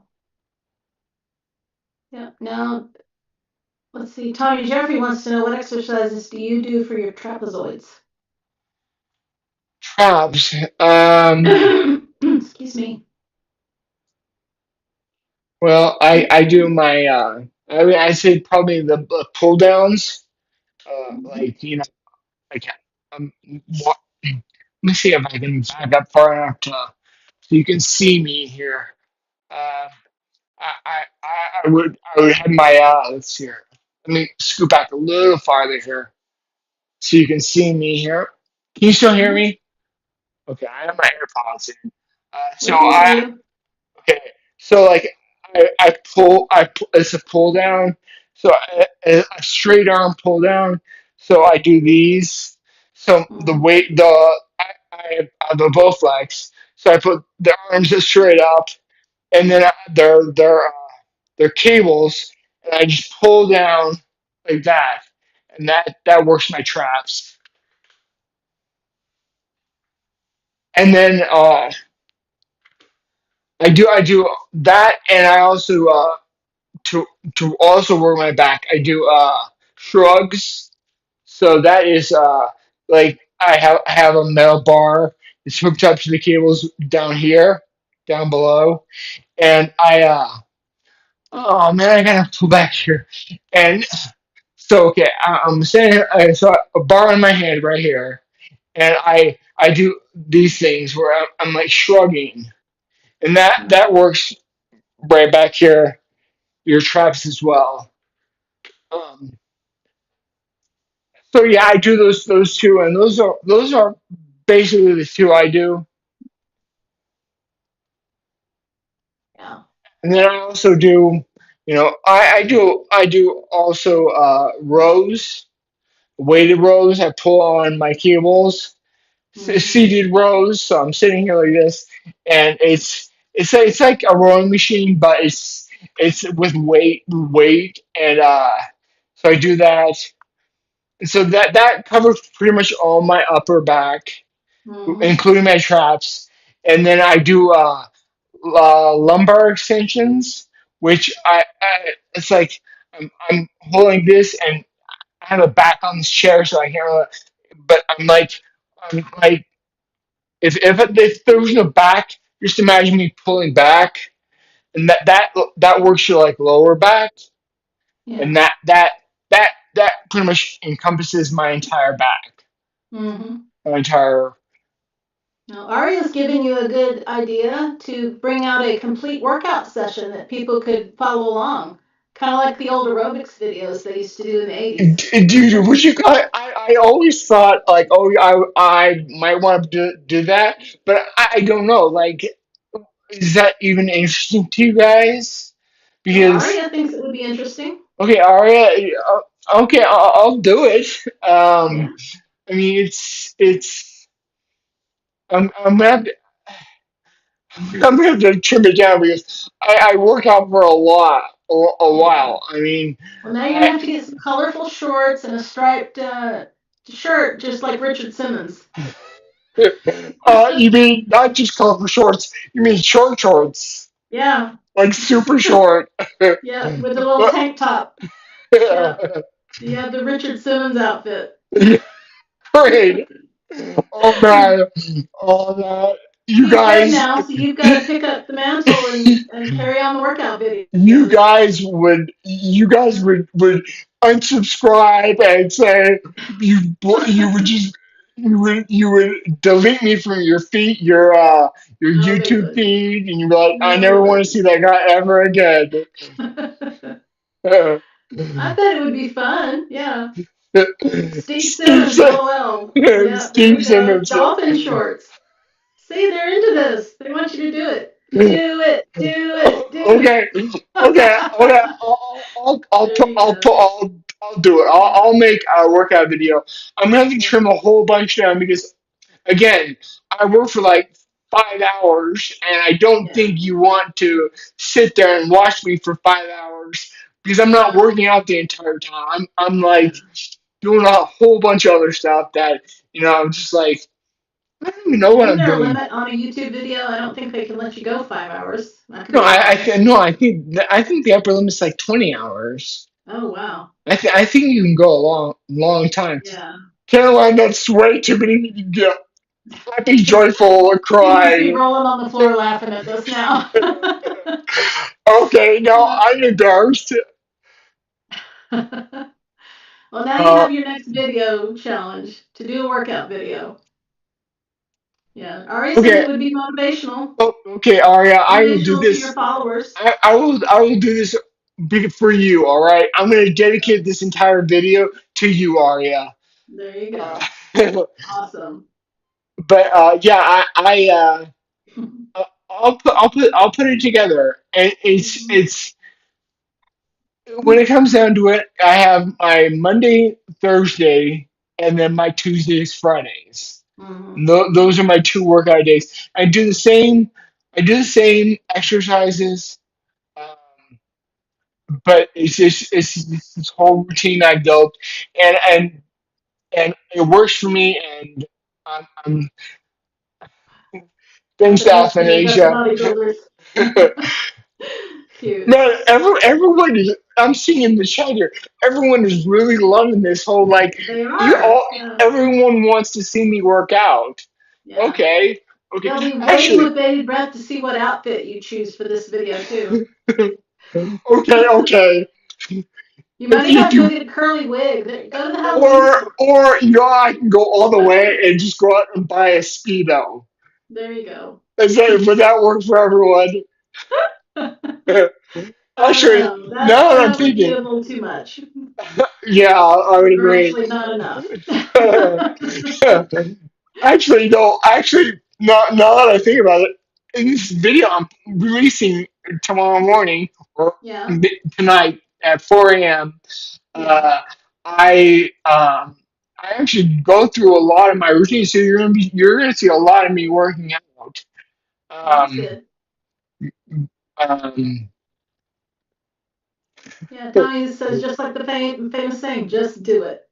Yeah. Now, let's see. Tommy Jeffrey wants to know what exercises do you do for your trapezoids? Traps. Excuse me. Well, I do my I mean I say probably the pull downs. Mhm. like like um, what, let me see if I can back up far enough to so you can see me here. Uh, I would have my let's see here. Let me scoot back a little farther here so you can see me here. Can you still hear Mhm. me? Okay, I have my AirPods in. So We can hear I you. okay. So like it's a pull down. So a straight arm pull down. So I do these. So the Mhm. weight I have the Bowflex. So I put the arms just straight up, and then they're cables, and I just pull down like that, and that works my traps. And then I do that, and I also to to also work my back. I do shrugs. So that is like I have a metal bar. It's hooked up to the cables down here, down below, and oh man, I gotta pull back here. And so okay, I'm saying so a bar in my hand right here, and I do these things where I'm like shrugging, and that Mhm. works right back here, your traps as well. Um, so yeah, I do those two, and those are basically the two I do. Yeah. And then I also do, I do also rows, weighted rows. I pull on my cables, Mhm. seated rows. So I'm sitting here like this, and it's like a rowing machine, but it's with weight, and so I do that. And so that covers pretty much all my upper back, Mhm. including my traps. And then I do lumbar extensions, which I it's like I'm holding this and I have a back on this chair, so I can't. Really, but I'm like if there was no back, just imagine me pulling back, and that works your like lower back, and Yeah. that pretty much encompasses my entire back, Mhm. my entire. Now, Aria's giving you a good idea to bring out a complete workout session that people could follow along, kind of like the old aerobics videos they used to do in the 80s. Dude, would you? I always thought like, oh, I might want to do that, but I don't know. Like, is that even interesting to you guys? Well, Because Aria thinks it would be interesting. okay, Aria, okay, I'll do it. Yeah. I mean, it's I'm gonna have to, I'm gonna have to trim it down because I work out for a Yeah. while. I mean, Well, now you're I gonna have to get some colorful shorts and a striped shirt, just like Richard Simmons. you mean not just colorful shorts? You mean short shorts, Yeah. like super short. Yeah, with a little tank top. Yeah. You have the Richard Simmons outfit. Great. Oh man. Oh man. You He's big guys. now, so you've got to pick up the mantle and carry on the workout You videos. guys would unsubscribe and say you would just you would delete me from your feed your Oh, they YouTube would. feed, and you'd be like, I No, they never want to see wouldn't. that guy ever again. I bet it would be fun. Yeah. Steve Steve Simmons, LOL. Yeah, there Steve you go. Simmons. Dolphin shorts. See, they're into this. They want you to do it. Do it. Do it. Do Okay, okay. there you go. I'll do it. Yeah. I'll make a workout video. I'm gonna have to Yeah. trim a whole bunch down because again, I work for like 5 hours, and I don't Yeah. think you want to sit there and watch me for 5 hours because I'm not No. working out the entire time. I'm Yeah. like doing a whole bunch of other stuff that I'm just like I don't even know what Isn't I'm there a doing. limit on a YouTube video? I don't think they can let you go 5 hours. That could No, be long. no, I think the upper limit's like 20 hours. Oh, wow. I think you can go a long time. Yeah. Caroline, that's way too many. You can get happy, joyful, or He must be cry. rolling on the floor laughing at this now. Okay, now I'm embarrassed. Well, now you Uh, have your next video challenge to do a workout video. Yeah, Ari said okay, it would be motivational, okay, Aria, I will do motivational to your this. followers. I will do this for you. All right, I'm going to dedicate this entire video to you, Aria. There you Uh, go. Awesome. but yeah, I'll put it together, and Mhm. it's when it comes down to it, I have my Monday, Thursday, and then my Tuesdays, Fridays. Mhm. Those are my two workout days. I do the same exercises, um, but it's just this whole routine I built, and and it works for me. And I'm thanks to Athens, you got the Athanasia. bodybuilders. Cute. Man, everyone is. I'm seeing in the chat here. Everyone is really loving this whole like. They You are. all, Yeah. everyone wants to see me work out. Yeah. Okay, okay. They'll be waiting Actually, with bated breath to see what outfit you choose for this video too. okay, okay. You might even If have to go you get a curly wig. Go to the Halloween store. or you know, I can go all the way and just go out and buy a speedo. There you go. Would that work for everyone? I don't Actually, know. now that I'm That would be thinking, a little too much, yeah, I would or agree. actually not enough. Actually, no. Actually, now that I think about it, in this video I'm releasing tomorrow morning or Yeah. tonight at 4 a.m. Yeah. Uh, I I actually go through a lot of my routine, so you're gonna see a lot of me working out. Well, that's Um, good. um, Yeah. Tommy says just like the famous saying, just do it.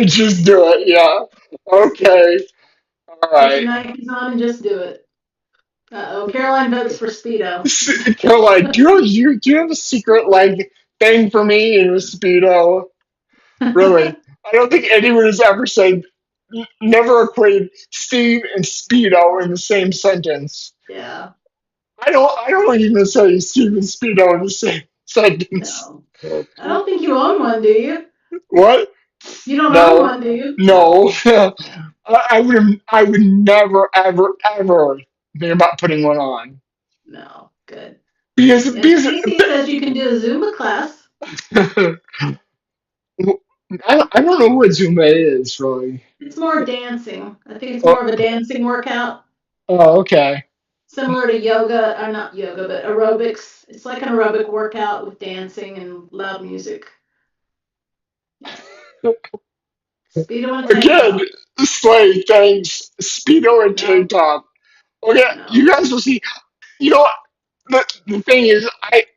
just do it. Yeah. Just do it. Okay. All Put your right. Nikes on and just do it. Uh-oh. Caroline votes for Speedo. Caroline, do you have a secret like thing for me in a speedo? Really? I don't think anyone has ever said never equated Steve and speedo in the same sentence. Yeah. I don't even say Steve and speedo in the same sentence. No. I don't think you own one, do you? What? You don't own No, one, do you? No. no. I would never, ever, ever think about putting one on No. Good. because Yeah. because Stacy says you can do a Zumba class. I don't know what Zumba is really. It's more dancing. I think it's more Oh, of a dancing workout, oh, okay. similar to yoga, or not yoga, but aerobics. It's like an aerobic workout with dancing and loud music. Yeah. Speedo and a tank Again, top. Slay, thanks. Speedo and tank No, top. Okay, you no. guys will see. You know, the thing is,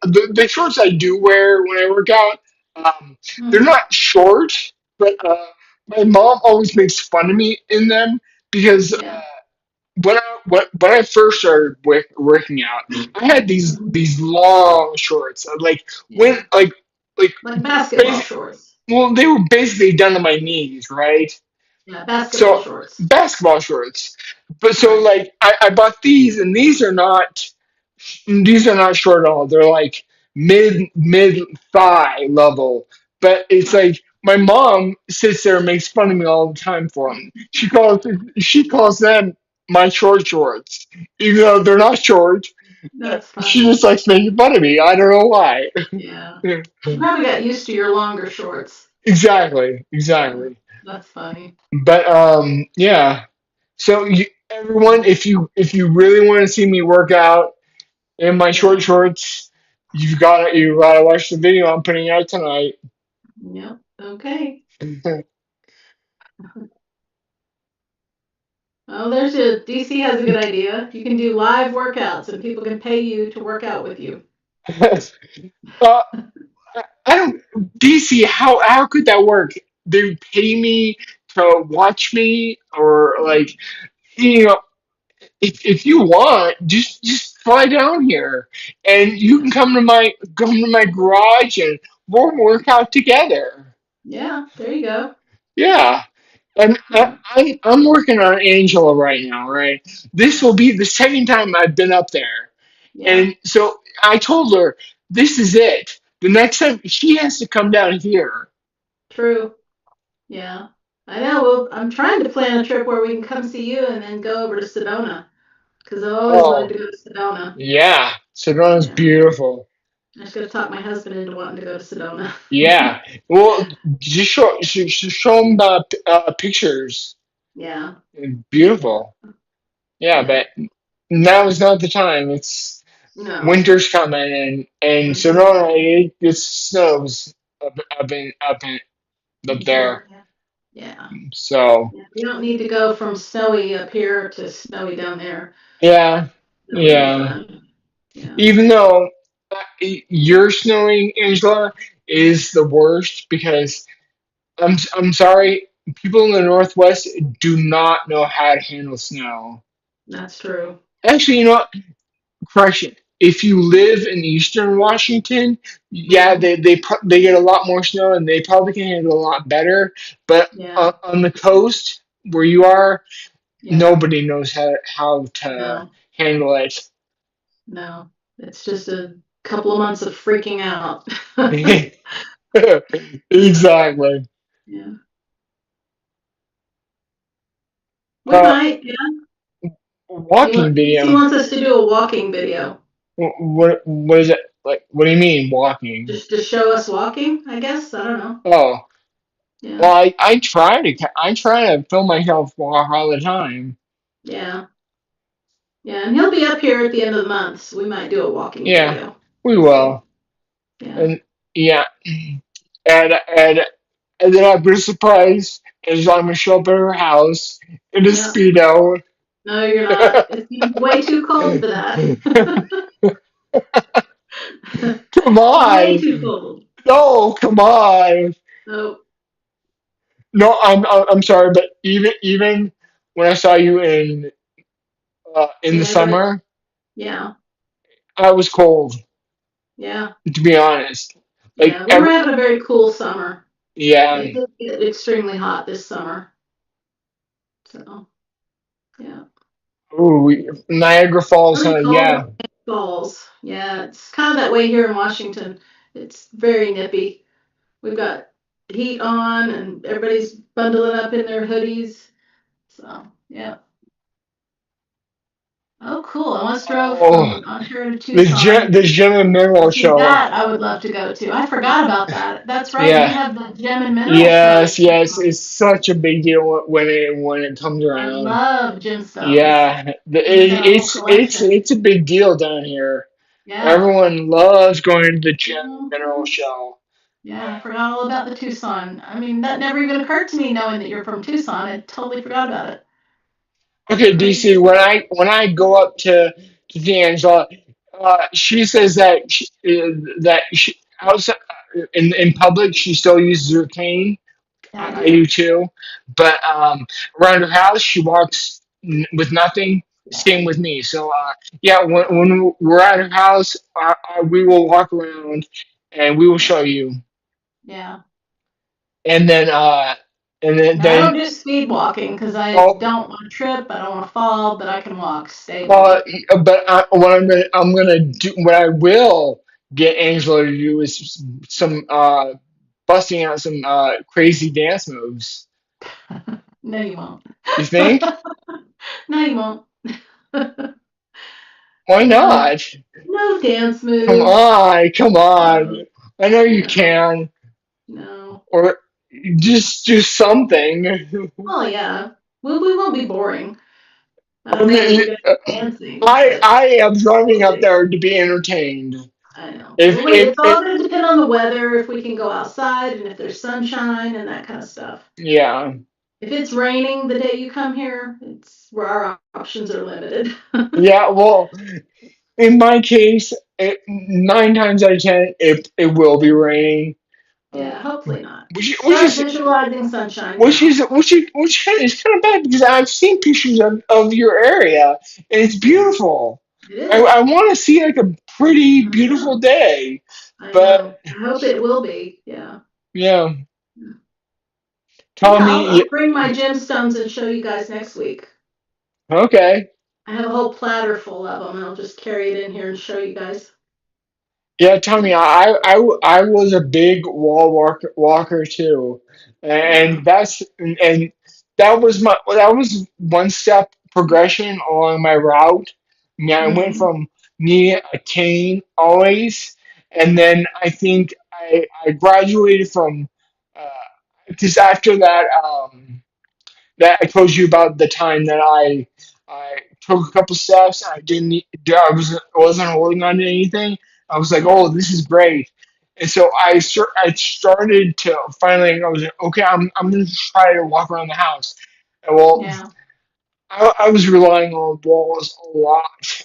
the shorts I do wear when I work out, they're Mm-hmm. not short, but my mom always makes fun of me in them because Yeah. when I first started working out, I had Mm-hmm. these long shorts, like when Yeah. like Like basketball basic, shorts. well, they were basically down to my knees, right? Yeah, basketball So shorts. basketball shorts. But so Right. like I bought these and these are not short at all. They're like mid thigh level. But it's Huh. like my mom sits there and makes fun of me all the time for them. She calls them my short shorts, even though they're not short. That's She funny. just likes making fun of me. I don't know why. Yeah. She probably got used to your longer shorts. Exactly, Yeah. exactly. That's funny. But yeah. So everyone, if you really want to see me work out in my short Yeah. shorts, you gotta watch the video I'm putting out tonight. Yep. Okay. Oh, there's a DC has a good idea. You can do live workouts and people can pay you to work out with you. uh, I don't DC. How could that work? They would pay me to watch me, or like you know, if you want, just fly down here and you can Yeah. come to my garage and we'll work out together. Yeah, there you go. Yeah. And Yeah. I'm working on Angela right now, right? This will Yeah. be the second time I've been up there. Yeah. And so I told her, this is it. The next time she has to come down here. True. Yeah. I know. Well, I'm trying to plan a trip where we can come see you and then go over to Sedona because I've always wanted Oh, to go to Sedona. yeah. Sedona's Yeah. beautiful. I just got to talk my husband into wanting to go to Sedona. Yeah. Well, just show them pictures. Yeah. It's beautiful. Yeah, Yeah. but now is not the time. It's No. winter's coming, and Winter's Sedona coming. it snows up there. Yeah. Yeah. So Yeah. We don't need to go from snowy up here to snowy down there. yeah, That would be yeah. fun. Yeah. Even though your snowing, Angela, is the worst because I'm sorry, people in the Northwest do not know how to handle snow. That's true. Actually, you know what? Correction. If you live in Eastern Washington, yeah, Hmm. they get a lot more snow and they probably can handle a lot better. But Yeah. on the coast where you are, Yeah. nobody knows how to No. handle it. No. It's just a couple of months of freaking out. Yeah. Exactly. Yeah. We Uh, might. Yeah. walking He video. wants us to do a walking video. What is it like? What do you mean walking? Just to show us walking, I guess. I don't know. Oh, Yeah. well, I try to film myself walk all the time. Yeah. Yeah. And he'll be up here at the end of the month, so we might do a walking Yeah, video. we We'll see. will. Yeah. And yeah, and and then I've been surprised is I'm gonna show up at her house in a Yeah. speedo. No, you're not. It's way too cold for that. Come Way on, too cold. no, come on. No. No, I'm sorry, but even when I saw you in the Yeah, but summer, yeah. I was cold. Yeah. To be honest, like Yeah. We were having a very cool summer. yeah. It did get extremely hot this summer. So, yeah. Ooh, Niagara Falls, Really huh? cold Yeah. when it falls. Yeah, it's kind of that way here in Washington. It's very nippy. We've got heat on and everybody's bundling up in their hoodies. So, yeah. Oh, cool. I once drove Oh, from Ontario to Tucson. the Gem and To Mineral see Show. that, I would love to go to. I forgot about that. That's right. You Yeah. have the gem and mineral show at Yes, yes. Tucson. It's such a big deal when it comes I around. love gemstones. Yeah. He's got a whole collection. It's a big deal down here. Yeah. Everyone loves going to the Gem and Mineral Hmm. Show. Yeah, I forgot all about the Tucson. I mean, that never even occurred to me knowing that you're from Tucson. I totally forgot about it. Okay, DC. Crazy. When I go up to D'Angela, she says that she outside in public she still uses her cane. Yeah, I yeah, do too, but around her house she walks with nothing. yeah, Same with me. So yeah, when we're at her house, we will walk around and we will yeah, show you. yeah. And then Now, I then don't do speed walking because I oh. don't want to trip. I don't want to fall, but I can walk Uh, stably. but what I'm gonna do, what I will get Angela to do is some busting out some crazy dance moves. No, you won't. You think? No, you won't. Why No, not? no dance moves. Come No, on. I know you no, can, no. or just do something. Well, yeah. We won't be boring. I I don't know that mean, we're gonna be dancing, but I am driving we'll up see. there to be entertained. I know. Well, wait, If it's all going to depend on the weather, if we can go outside, and if there's sunshine and that kind of stuff. yeah, If it's raining the day you come here, it's where our options are limited. yeah. Well, in my case, 9 times out of 10, it will be raining. Uh, Yeah, hopefully not. which Start is visualizing sunshine now. which kind is kind of bad because I've seen pictures of your area and it's Yeah, beautiful. it is. I want to see like a pretty I beautiful know. day, I but know. I hope it will be. Yeah. yeah, Yeah, tell me I'll bring my gemstones and show you guys next week. okay. I have a whole platter full of them, and I'll just carry it in here and show you guys. Yeah, Tommy, I was a big walker too, Yeah. and that was one step progression along my route. Yeah, I went Mhm. from knee a cane always, and then I think I graduated from just after that. That I told you about the time that I took a couple steps. I didn't. I wasn't holding on to anything. I was like, oh, Yeah. this is great. And so I started to finally. I was like, okay, I'm going to try to walk around the house. And well, Yeah. I was relying on walls a lot.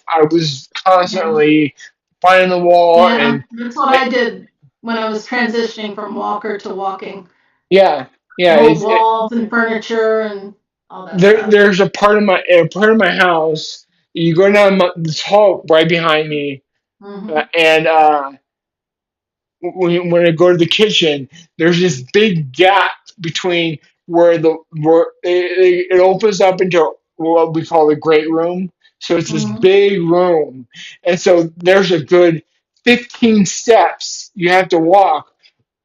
I was Yeah. constantly finding the wall Yeah. and That's what I, I did when I was transitioning from walker to walking. yeah, yeah. Moved walls and furniture and all that stuff. There's a part of my house. You go down this hall right behind me, Mhm. and when I go to the kitchen, there's this big gap between where it opens up into what we call the great room. So it's this Mhm. big room, and so there's a good 15 steps you have to walk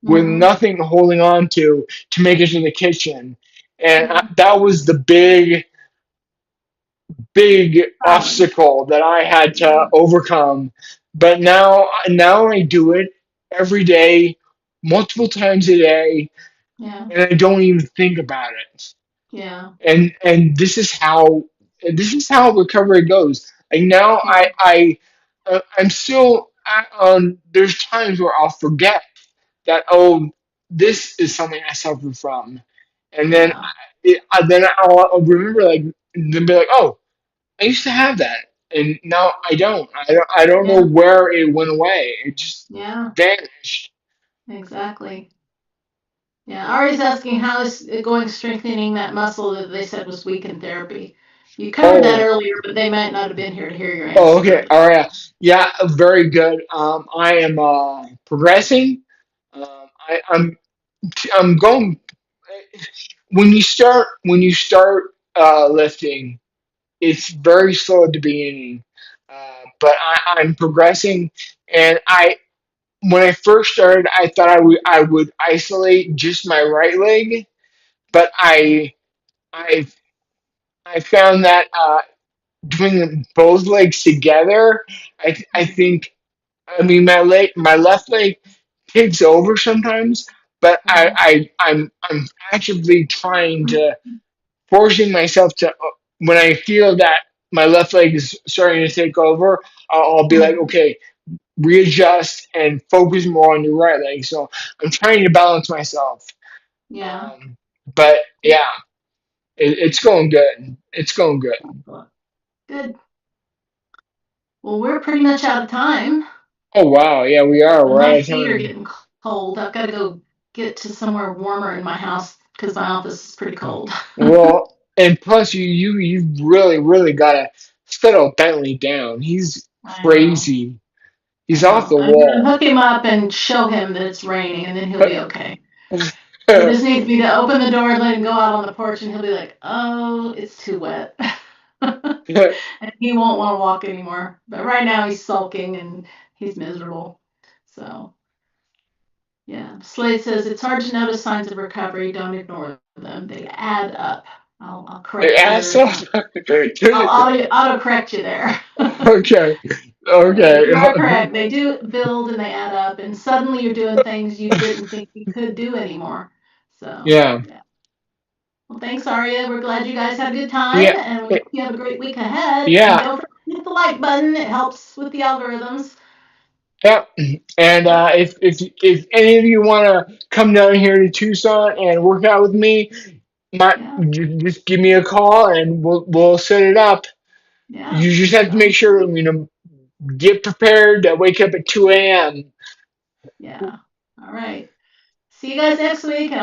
with Mhm. nothing holding on to make it to the kitchen, and Yeah. that was the big Challenge. obstacle that I had to Yeah. overcome. But now I do it every day, multiple times a day, Yeah. and I don't even think about it. Yeah. And this is how recovery goes. Like now Yeah. I'm still on. There's times where I'll forget that, oh, this is something I suffer from, and then Yeah. I'll remember, like, then be like, oh, I used to have that, and now I don't. I don't know Yeah. where it went away. It just Yeah. vanished. Exactly. Yeah. Ari's asking how is it going strengthening that muscle that they said was weak in therapy. You covered that Oh, earlier, but they might not have been here to hear your oh, answer. okay, But all right, yeah, very good. I am progressing. I'm going. When you start lifting, it's very slow at the beginning, but I'm progressing, and I when I first started, I thought I would isolate just my right leg, but I I found that doing both legs together, I think, I mean, my left leg takes over sometimes, but mhm. I'm actively trying to forcing myself to when I feel that my left leg is starting to take over, I'll be like, Mhm. okay, readjust and focus more on your right leg. So I'm trying to balance myself. Yeah. But yeah, it's going good. It's going good. Good. Well, we're pretty much out of time. Oh wow, yeah, we are. And We're my out of feet are time. getting cold. I've got to go get to somewhere warmer in my house because my office is pretty cold. Well, and plus you really gotta settle Bentley down. He's I know. crazy. He's I off know. the I'm gonna wall. hook him up and show him that it's raining, and then he'll be okay. He just needs me to open the door and let him go out on the porch, and he'll be like, "Oh, it's too wet," and he won't want to walk anymore. But right now he's sulking and he's miserable. So yeah, Slade says it's hard to notice signs of recovery. Don't ignore them; they add up. I'll correct you there. Asshole. I'll auto correct you there. Okay. You Okay. are correct. They do build and they add up, and suddenly you're doing things you didn't think you could do anymore. So, Yeah. yeah. Well, thanks, Aria. We're glad you guys had a good time, Yeah. and we hope you have a great week ahead. And Yeah. don't forget to hit the like button, it helps with the algorithms. Yeah. And if any of you want to come down here to Tucson and work out with me, Yeah, just give me a call and we'll set it up. yeah. You just have to make Sounds sure, good. get prepared to wake up at 2 a.m. Yeah. All right. See you guys next week, and